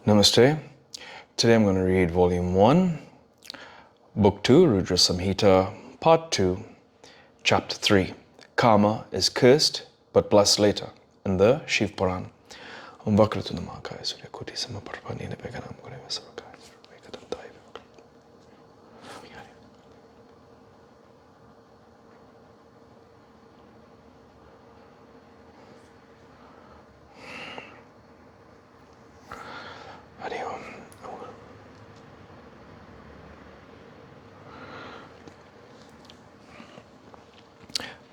Namaste. Today I'm going to read Volume 1, Book 2, Rudra Samhita, Part 2, Chapter 3. Karma is cursed but blessed later in the Shiva Puran. Om Vakratu Namakaya Surya Koti Samaparpani Nebeganam Gureva Savakaya Vekadam Daiva.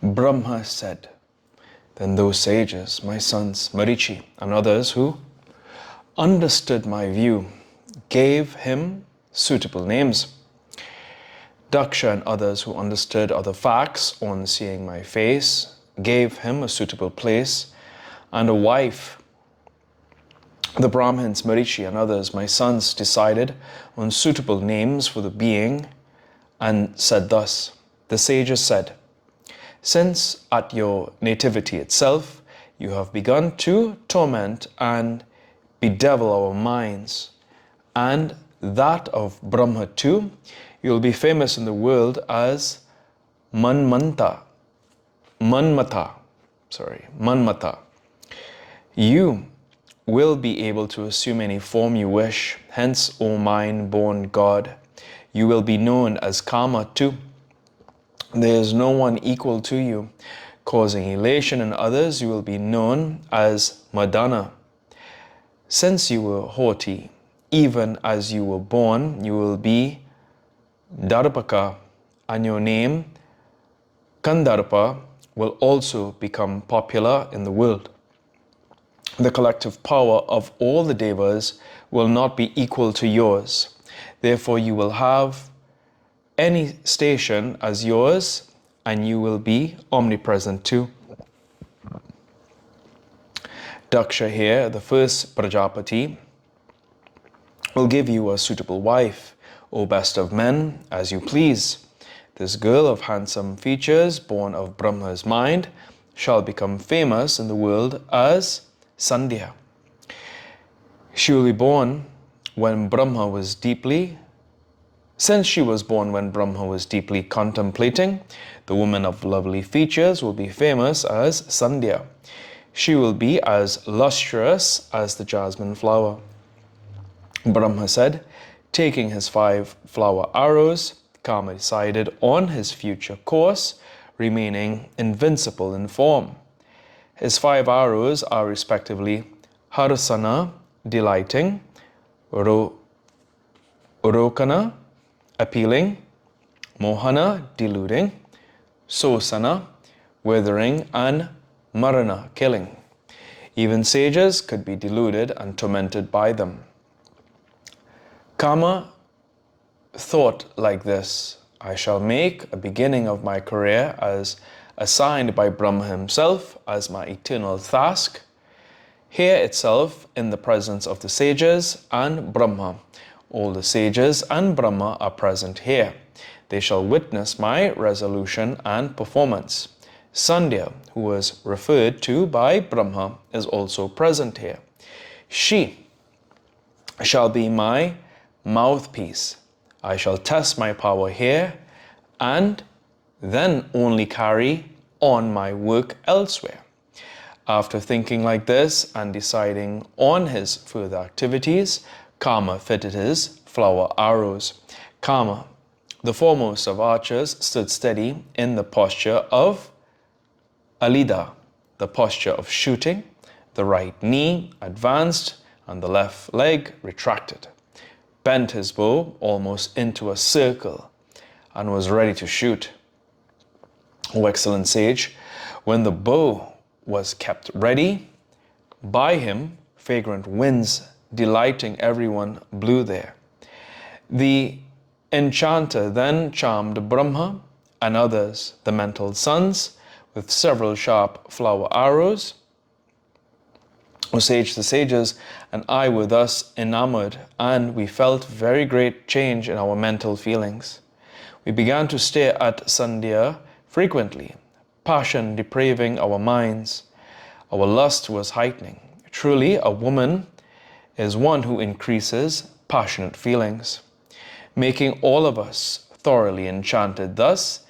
Brahma said, then those sages, my sons Marichi and others who understood my view, gave him suitable names. Daksha and others who understood other facts on seeing my face, gave him a suitable place and a wife. The Brahmins, Marichi and others, my sons, decided on suitable names for the being and said thus, the sages said, since at your nativity itself you have begun to torment and bedevil our minds, and that of Brahma too, you will be famous in the world as Manmata. You will be able to assume any form you wish. Hence, O mind-born God, you will be known as Karma too. There is no one equal to you. Causing elation in others, you will be known as Madana. Since you were haughty, even as you were born, you will be Darpaka, and your name, Kandarpa, will also become popular in the world. The collective power of all the devas will not be equal to yours. Therefore, you will have any station as yours, and you will be omnipresent too. Daksha here, the first Prajapati, will give you a suitable wife, O best of men, as you please. This girl of handsome features, born of Brahma's mind, shall become famous in the world as Sandhya. She will be born when Brahma was deeply Since she was born when Brahma was deeply contemplating, the woman of lovely features will be famous as Sandhya. She will be as lustrous as the jasmine flower. Brahma said, taking his 5 flower arrows, Kama decided on his future course, remaining invincible in form. His 5 arrows are respectively Harsana, delighting, Urokana, appealing, Mohana, deluding, Sosana, withering, and Marana, killing. Even sages could be deluded and tormented by them. Kama thought like this, I shall make a beginning of my career as assigned by Brahma himself as my eternal task, here itself in the presence of the sages and Brahma. All the sages and Brahma are present here. They shall witness my resolution and performance. Sandhya, who was referred to by Brahma, is also present here. She shall be my mouthpiece. I shall test my power here and then only carry on my work elsewhere. After thinking like this and deciding on his further activities, Kama fitted his flower arrows. Kama, the foremost of archers, stood steady in the posture of Alida, the posture of shooting, the right knee advanced and the left leg retracted, bent his bow almost into a circle and was ready to shoot. O excellent sage, when the bow was kept ready by him, fragrant winds delighting everyone blew there. The enchanter then charmed Brahma and others, the mental sons, with several sharp flower arrows. O sage, the sages and I were thus enamored, and we felt very great change in our mental feelings. We began to stare at Sandhya frequently, passion depraving our minds. Our lust was heightening. Truly, a woman is one who increases passionate feelings, making all of us thoroughly enchanted. Thus,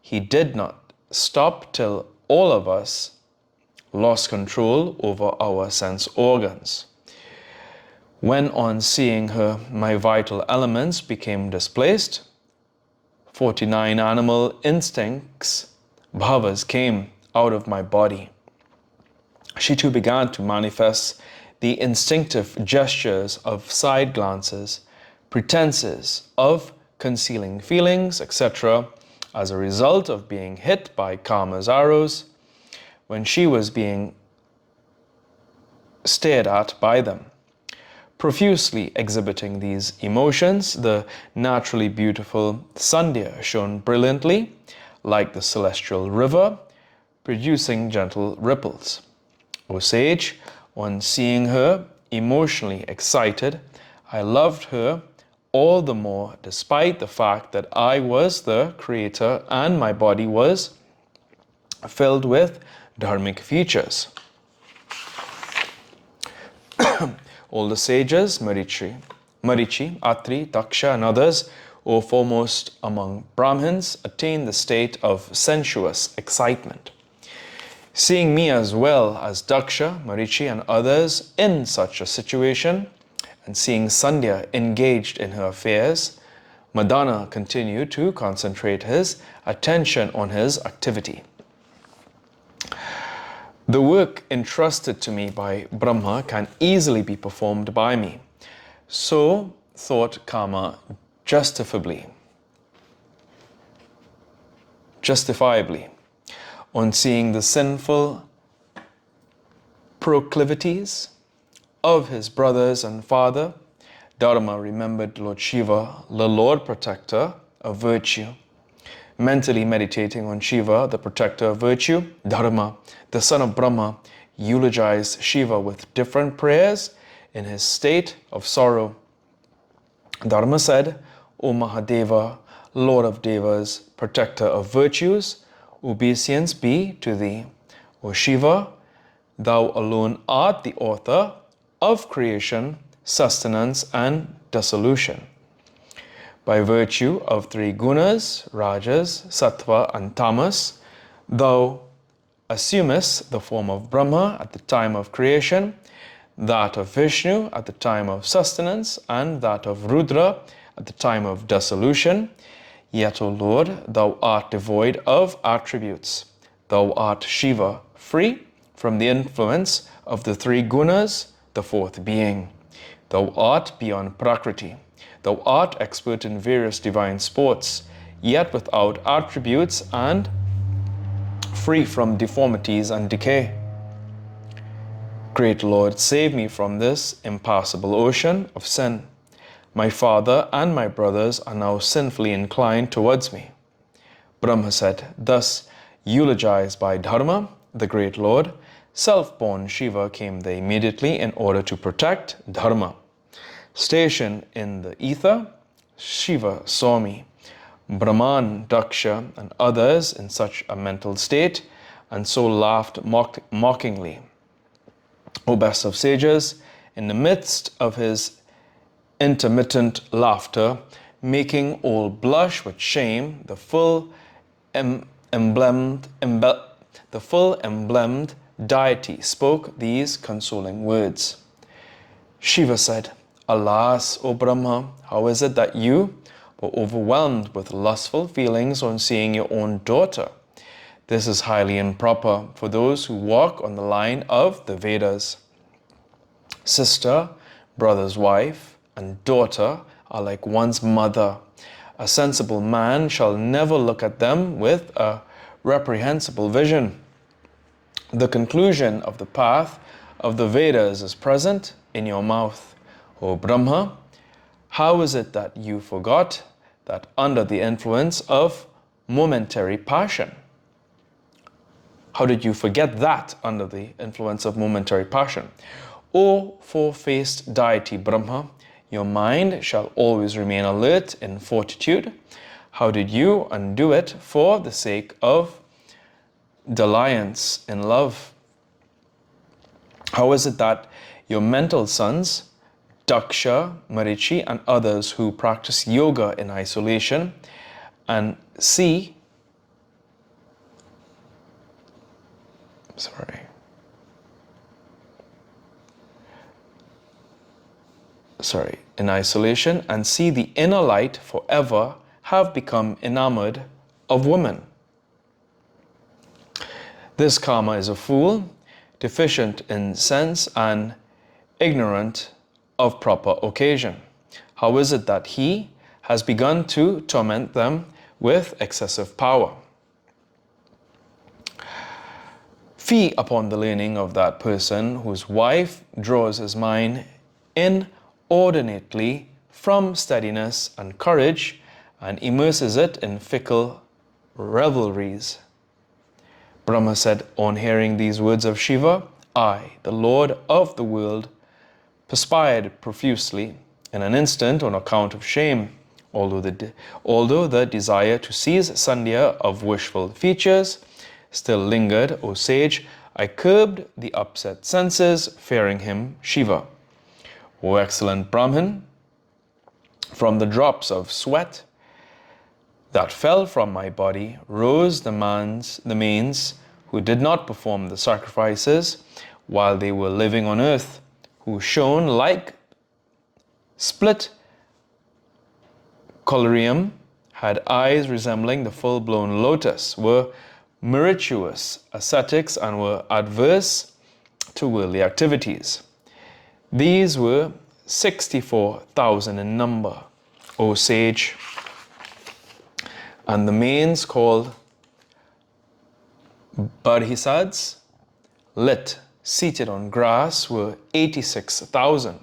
he did not stop till all of us lost control over our sense organs. When on seeing her, my vital elements became displaced, 49 animal instincts, bhavas, came out of my body. She too began to manifest the instinctive gestures of side glances, pretenses of concealing feelings, etc., as a result of being hit by karma's arrows when she was being stared at by them. Profusely exhibiting these emotions, the naturally beautiful Sandhya shone brilliantly like the celestial river, producing gentle ripples. O sage, on seeing her emotionally excited, I loved her all the more despite the fact that I was the creator and my body was filled with dharmic features. All the sages, Marichi, Atri, Daksha, and others, O foremost among Brahmins, attained the state of sensuous excitement. Seeing me as well as Daksha, Marichi, and others in such a situation, and seeing Sandhya engaged in her affairs, Madana continued to concentrate his attention on his activity. The work entrusted to me by Brahma can easily be performed by me. So thought Kama justifiably. On seeing the sinful proclivities of his brothers and father, Dharma remembered Lord Shiva, the Lord Protector of virtue. Mentally meditating on Shiva, the protector of virtue, Dharma, the son of Brahma, eulogized Shiva with different prayers in his state of sorrow. Dharma said, O Mahadeva, Lord of Devas, protector of virtues, obeisance be to thee. O Shiva, thou alone art the author of creation, sustenance, and dissolution. By virtue of three gunas, rajas, sattva, and tamas, thou assumest the form of Brahma at the time of creation, that of Vishnu at the time of sustenance, and that of Rudra at the time of dissolution. Yet, O Lord, thou art devoid of attributes. Thou art Shiva, free from the influence of the three gunas, the fourth being. Thou art beyond Prakriti. Thou art expert in various divine sports, yet without attributes and free from deformities and decay. Great Lord, save me from this impassable ocean of sin. My father and my brothers are now sinfully inclined towards me. Brahma said, thus eulogized by Dharma, the great Lord, self-born Shiva came there immediately in order to protect Dharma. Stationed in the ether, Shiva saw me, Brahman, Daksha, and others in such a mental state, and so laughed mockingly. O best of sages, in the midst of his intermittent laughter, making all blush with shame, the full emblemed deity spoke these consoling words. Shiva said, Alas, O Brahma, how is it that you were overwhelmed with lustful feelings on seeing your own daughter? This is highly improper for those who walk on the line of the Vedas. Sister, brother's wife, and daughter are like one's mother. A sensible man shall never look at them with a reprehensible vision. The conclusion of the path of the Vedas is present in your mouth. O Brahma, how is it that you forgot that under the influence of momentary passion? How did you forget that under the influence of momentary passion? O four-faced deity Brahma, your mind shall always remain alert in fortitude. How did you undo it for the sake of dalliance in love? How is it that your mental sons Daksha, Marichi, and others who practice yoga in isolation, and see, in isolation, and see the inner light forever, have become enamored of women. This karma is a fool, deficient in sense and ignorant of proper occasion. How is it that he has begun to torment them with excessive power? Fie upon the learning of that person whose wife draws his mind inordinately from steadiness and courage and immerses it in fickle revelries. Brahma said, on hearing these words of Shiva, I, the Lord of the world, perspired profusely in an instant on account of shame. Although the desire to seize Sandhya of wishful features still lingered, O sage, I curbed the upset senses, fearing him, Shiva. O excellent Brahmin, from the drops of sweat that fell from my body rose the manes who did not perform the sacrifices while they were living on earth, who shone like split collyrium, had eyes resembling the full-blown lotus, were meritorious ascetics, and were adverse to worldly activities. These were 64,000 in number, O sage, and the manes called Bodhisattvas, lit, seated on grass, were 86,000.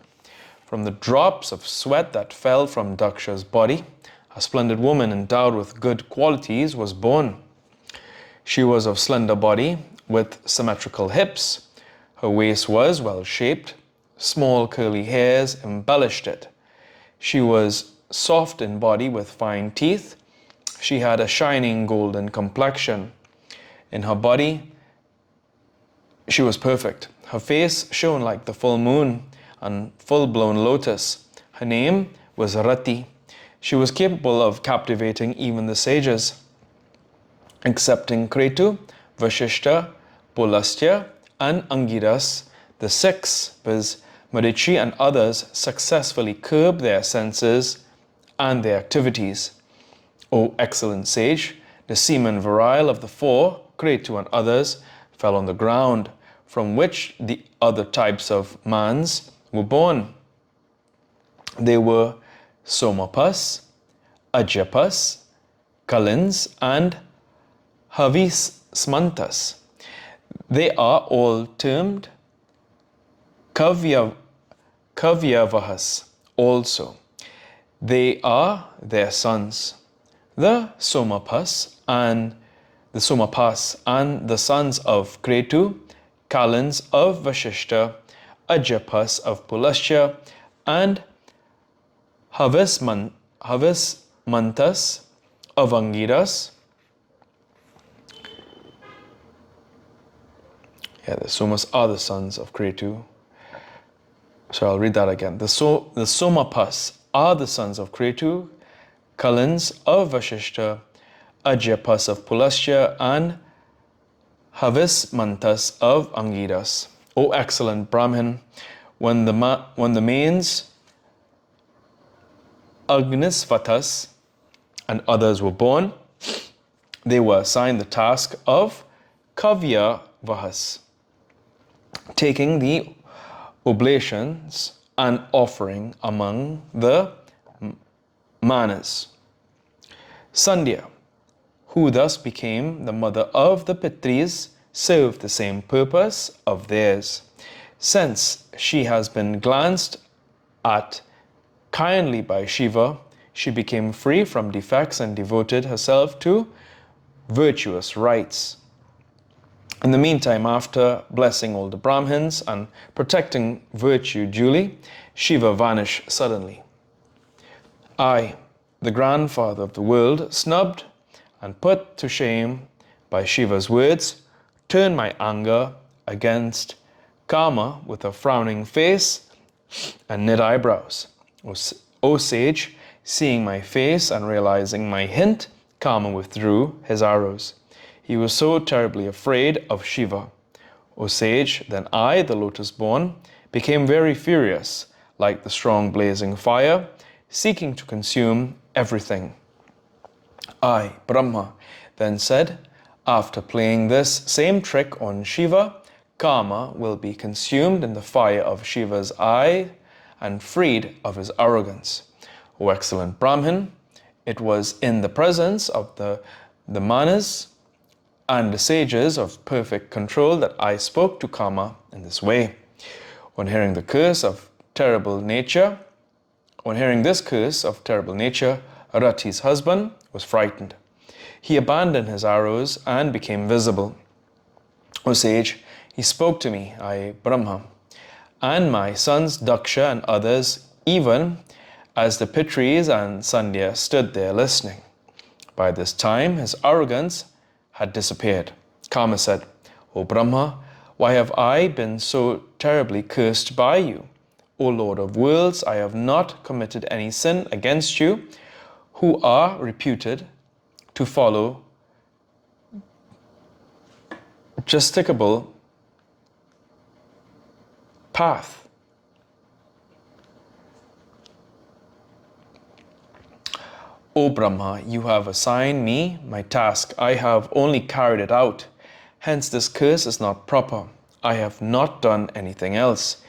From the drops of sweat that fell from Daksha's body, a splendid woman endowed with good qualities was born. She was of slender body, with symmetrical hips. Her waist was well-shaped. Small curly hairs embellished it. She was soft in body with fine teeth. She had a shining golden complexion. In her body, she was perfect. Her face shone like the full moon and full-blown lotus. Her name was Rati. She was capable of captivating even the sages. Excepting Kretu, Vashishta, Pulastya, and Angiras, the six, viz. Marichi and others, successfully curbed their senses and their activities. O excellent sage, the semen virile of the four, Kretu and others, fell on the ground, from which the other types of mans were born. They were Somapas, Ajapas, Kalins, and Havismantas. They are all termed Kavyavahas also. They are their sons. The Somapas and the sons of Kretu, Kalins of Vashishta, Ajapas of Pulastya, and Havismantas of Angiras. The Somas are the sons of Kretu. So I'll read that again. The Somapas are the sons of Kretu, Kalins of Vashishta, Ajapas of Pulastya, and Havismantas of Angiras. O excellent Brahmin, when the mains, Agnisvatas, and others were born, they were assigned the task of Kavyavahas, taking the oblations and offering among the manas. Sandhya, who thus became the mother of the Pitris, served the same purpose of theirs. Since she has been glanced at kindly by Shiva, she became free from defects and devoted herself to virtuous rites. In the meantime, after blessing all the Brahmins and protecting virtue duly, Shiva vanished suddenly. I, the grandfather of the world, snubbed and put to shame by Shiva's words, turned my anger against Kama with a frowning face and knit eyebrows. O sage, seeing my face and realizing my hint, Kama withdrew his arrows. He was so terribly afraid of Shiva. O sage, then I, the lotus-born, became very furious, like the strong blazing fire, seeking to consume everything. I, Brahma, then said, after playing this same trick on Shiva, Kama will be consumed in the fire of Shiva's eye and freed of his arrogance. O excellent Brahmin, it was in the presence of the manas and the sages of perfect control that I spoke to Kama in this way. On hearing this curse of terrible nature, Rati's husband was frightened. He abandoned his arrows and became visible. O sage, he spoke to me, I, Brahma, and my sons Daksha and others, even as the Pitris and Sandhya stood there listening. By this time, his arrogance had disappeared. Kama said, O Brahma, why have I been so terribly cursed by you? O Lord of worlds, I have not committed any sin against you, who are reputed to follow justicable path. O Brahma, you have assigned me my task. I have only carried it out. Hence this curse is not proper. I have not done anything else.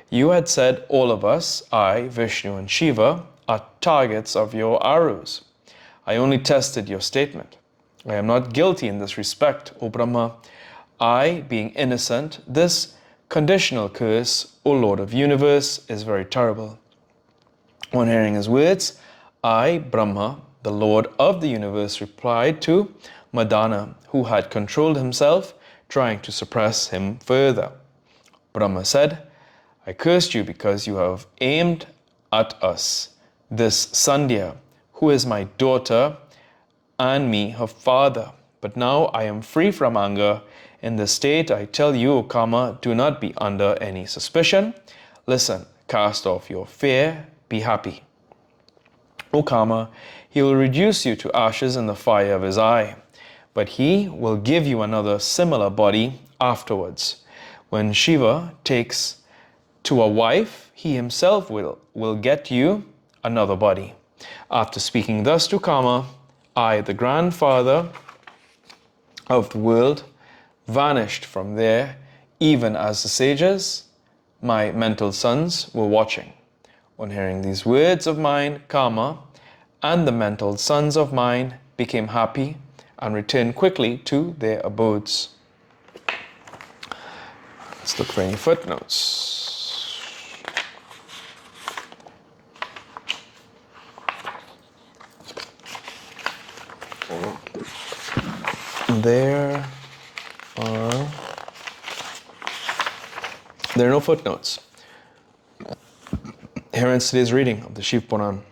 You had said all of us, I, Vishnu and Shiva, are targets of your arrows. I only tested your statement. I am not guilty in this respect, O Brahma. I, being innocent, this conditional curse, O Lord of universe, is very terrible. On hearing his words, I, Brahma, the Lord of the universe, replied to Madana, who had controlled himself, trying to suppress him further. Brahma said, I cursed you because you have aimed at us, this Sandhya, who is my daughter, and me, her father. But now I am free from anger. In this state, I tell you, O Kama, do not be under any suspicion. Listen, cast off your fear, be happy. O Kama, he will reduce you to ashes in the fire of his eye, but he will give you another similar body afterwards. When Shiva takes to a wife, he himself will get you another body. After speaking thus to Kama, I, the grandfather of the world, vanished from there, even as the sages, my mental sons, were watching. On hearing these words of mine, Kama and the mental sons of mine became happy and returned quickly to their abodes. Let's look for any footnotes. There are no footnotes. Here ends today's reading of the Shiva Puran.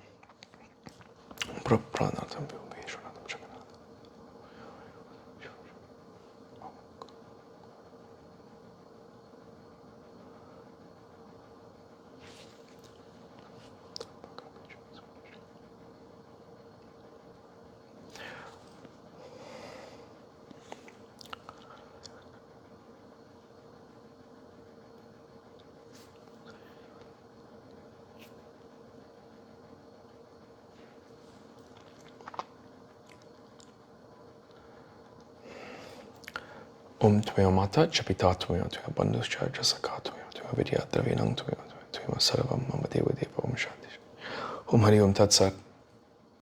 Om Tvaya Mata Chapita Tvaya Tvaya Bandhuscha Jasaka Tvaya Tvaya Vidya Dravinang Tvaya Tvaya Sarvam Mama Deva Deva Om Shanti. Om Hari Om Tat Sat.